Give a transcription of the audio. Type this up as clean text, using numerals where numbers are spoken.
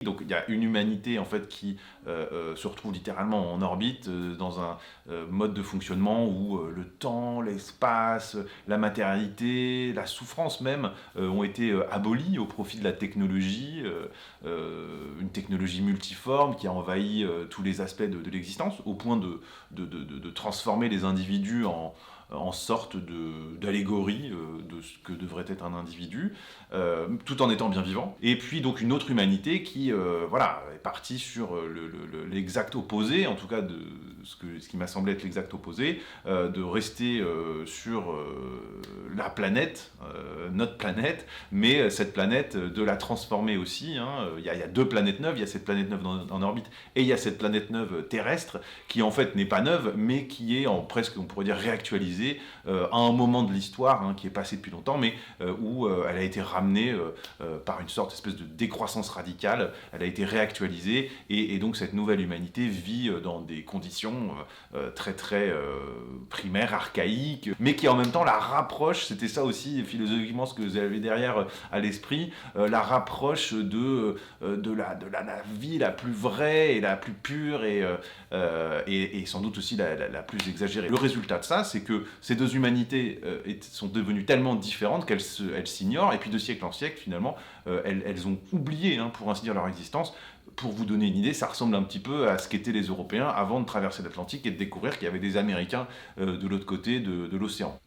Donc il y a une humanité en fait qui se retrouve littéralement en orbite dans un mode de fonctionnement où le temps, l'espace, la matérialité, la souffrance même ont été abolis au profit de la technologie, une technologie multiforme qui a envahi tous les aspects de l'existence au point de transformer les individus en sorte d'allégorie de ce que devrait être un individu, tout en étant bien vivant. Et puis donc une autre humanité qui est partie sur l'exact opposé, en tout cas de ce qui m'a semblé être l'exact opposé, de rester sur la planète, notre planète, mais cette planète de la transformer aussi. Il y a deux planètes neuves, il y a cette planète neuve en orbite et il y a cette planète neuve terrestre qui en fait n'est pas neuve, mais qui est presque, on pourrait dire, réactualisée à un moment de l'histoire qui est passé depuis longtemps, mais où elle a été ramenée par une sorte d'espèce de décroissance radicale, elle a été réactualisée, et donc cette nouvelle humanité vit dans des conditions très très primaires, archaïques, mais qui en même temps la rapproche, c'était ça aussi philosophiquement ce que vous avez derrière à l'esprit, la rapproche de la vie la plus vraie et la plus pure et sans doute aussi la plus exagérée. Le résultat de ça, c'est que ces deux humanités sont devenues tellement différentes qu'elles s'ignorent, et puis de siècle en siècle, finalement, elles ont oublié, pour ainsi dire, leur existence. Pour vous donner une idée, ça ressemble un petit peu à ce qu'étaient les Européens avant de traverser l'Atlantique et de découvrir qu'il y avait des Américains de l'autre côté de l'océan.